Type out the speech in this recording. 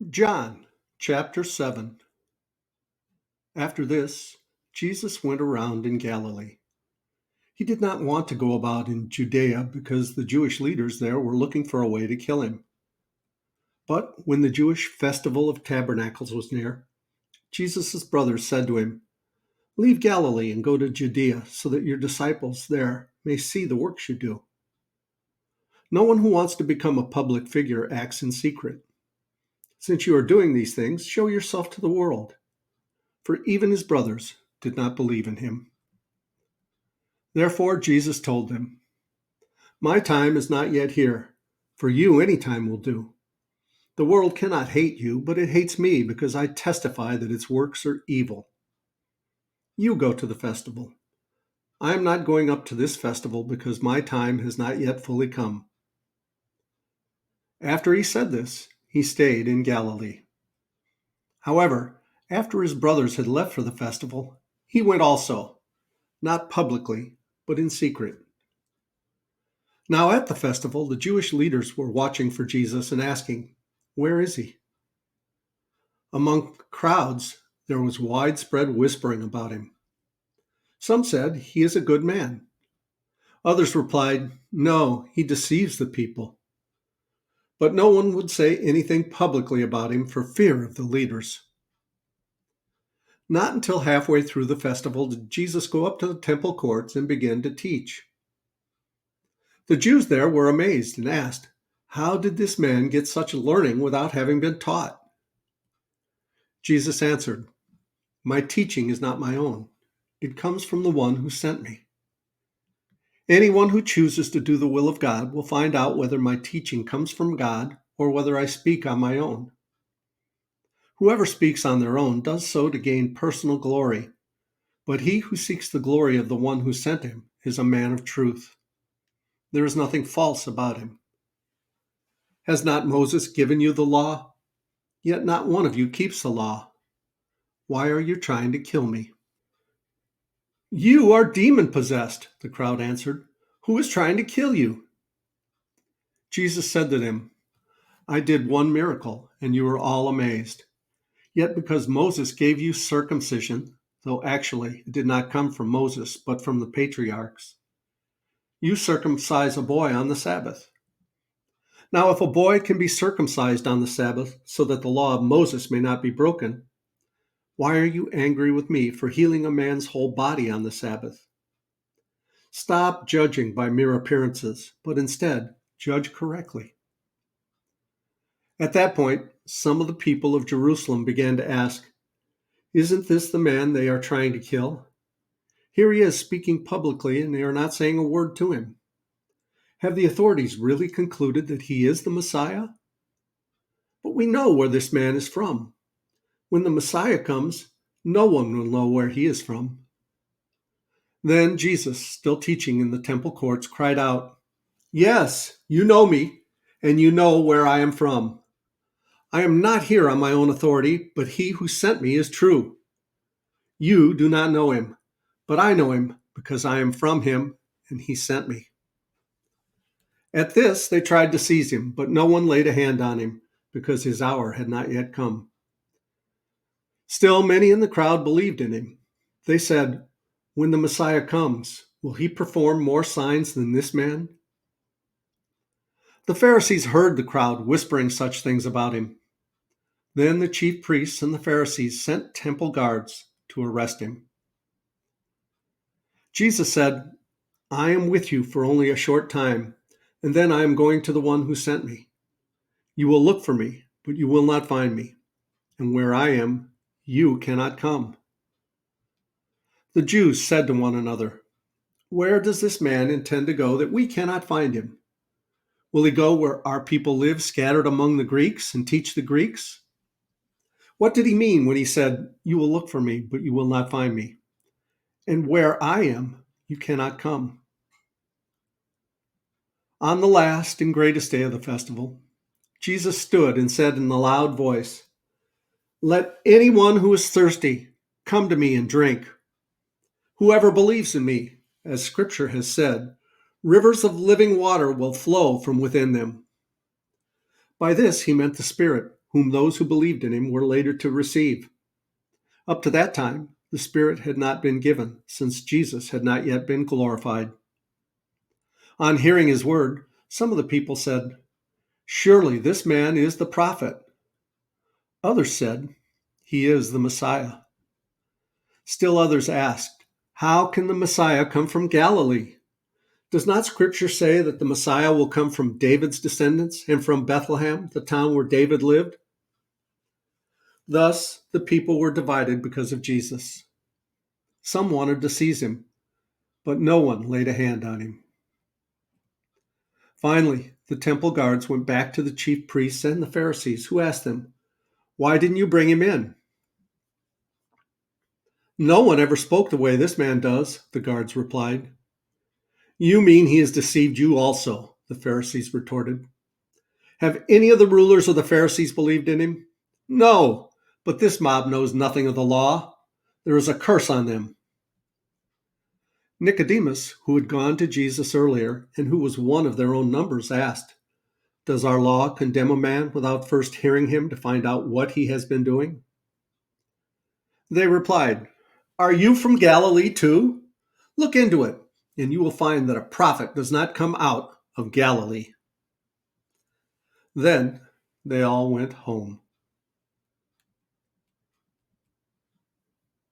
John chapter 7. After this, Jesus went around in Galilee. He did not want to go about in Judea because the Jewish leaders there were looking for a way to kill him. But when the Jewish festival of tabernacles was near, Jesus' brothers said to him, "Leave Galilee and go to Judea so that your disciples there may see the works you do. No one who wants to become a public figure acts in secret. Since you are doing these things, show yourself to the world." For even his brothers did not believe in him. Therefore Jesus told them, "My time is not yet here. For you any time will do. The world cannot hate you, but it hates me because I testify that its works are evil. You go to the festival. I am not going up to this festival because my time has not yet fully come." After he said this, he stayed in Galilee. However, after his brothers had left for the festival, he went also, not publicly, but in secret. Now at the festival, the Jewish leaders were watching for Jesus and asking, "Where is he?" Among crowds, there was widespread whispering about him. Some said, "He is a good man." Others replied, "No, he deceives the people." But no one would say anything publicly about him for fear of the leaders. Not until halfway through the festival did Jesus go up to the temple courts and begin to teach. The Jews there were amazed and asked, "How did this man get such learning without having been taught?" Jesus answered, "My teaching is not my own. It comes from the one who sent me. Anyone who chooses to do the will of God will find out whether my teaching comes from God or whether I speak on my own. Whoever speaks on their own does so to gain personal glory, but he who seeks the glory of the one who sent him is a man of truth. There is nothing false about him. Has not Moses given you the law? Yet not one of you keeps the law. Why are you trying to kill me?" "You are demon-possessed," the crowd answered. "Who is trying to kill you?" Jesus said to them, "I did one miracle, and you are all amazed. Yet because Moses gave you circumcision, though actually it did not come from Moses, but from the patriarchs, you circumcise a boy on the Sabbath. Now if a boy can be circumcised on the Sabbath so that the law of Moses may not be broken, why are you angry with me for healing a man's whole body on the Sabbath? Stop judging by mere appearances, but instead judge correctly." At that point, some of the people of Jerusalem began to ask, "Isn't this the man they are trying to kill? Here he is speaking publicly, and they are not saying a word to him. Have the authorities really concluded that he is the Messiah? But we know where this man is from. When the Messiah comes, no one will know where he is from." Then Jesus, still teaching in the temple courts, cried out, "Yes, you know me, and you know where I am from. I am not here on my own authority, but he who sent me is true. You do not know him, but I know him because I am from him, and he sent me." At this, they tried to seize him, but no one laid a hand on him because his hour had not yet come. Still, many in the crowd believed in him. They said, "When the Messiah comes, will he perform more signs than this man?" The Pharisees heard the crowd whispering such things about him. Then the chief priests and the Pharisees sent temple guards to arrest him. Jesus said, "I am with you for only a short time, and then I am going to the one who sent me. You will look for me, but you will not find me, and where I am, you cannot come." The Jews said to one another, "Where does this man intend to go that we cannot find him? Will he go where our people live, scattered among the Greeks, and teach the Greeks? What did he mean when he said, 'You will look for me, but you will not find me'? And where I am, you cannot come?" On the last and greatest day of the festival, Jesus stood and said in a loud voice, "Let anyone who is thirsty come to me and drink. Whoever believes in me, as Scripture has said, rivers of living water will flow from within them." By this he meant the Spirit, whom those who believed in him were later to receive. Up to that time, the Spirit had not been given, since Jesus had not yet been glorified. On hearing his word, some of the people said, "Surely this man is the prophet." Others said, "He is the Messiah." Still others asked, "How can the Messiah come from Galilee? Does not Scripture say that the Messiah will come from David's descendants and from Bethlehem, the town where David lived?" Thus, the people were divided because of Jesus. Some wanted to seize him, but no one laid a hand on him. Finally, the temple guards went back to the chief priests and the Pharisees, who asked them, "Why didn't you bring him in?" "No one ever spoke the way this man does," the guards replied. "You mean he has deceived you also," the Pharisees retorted. "Have any of the rulers of the Pharisees believed in him?" "No, but this mob knows nothing of the law. There is a curse on them." Nicodemus, who had gone to Jesus earlier and who was one of their own numbers, asked, "Does our law condemn a man without first hearing him to find out what he has been doing?" They replied, "Are you from Galilee too? Look into it, and you will find that a prophet does not come out of Galilee." Then they all went home.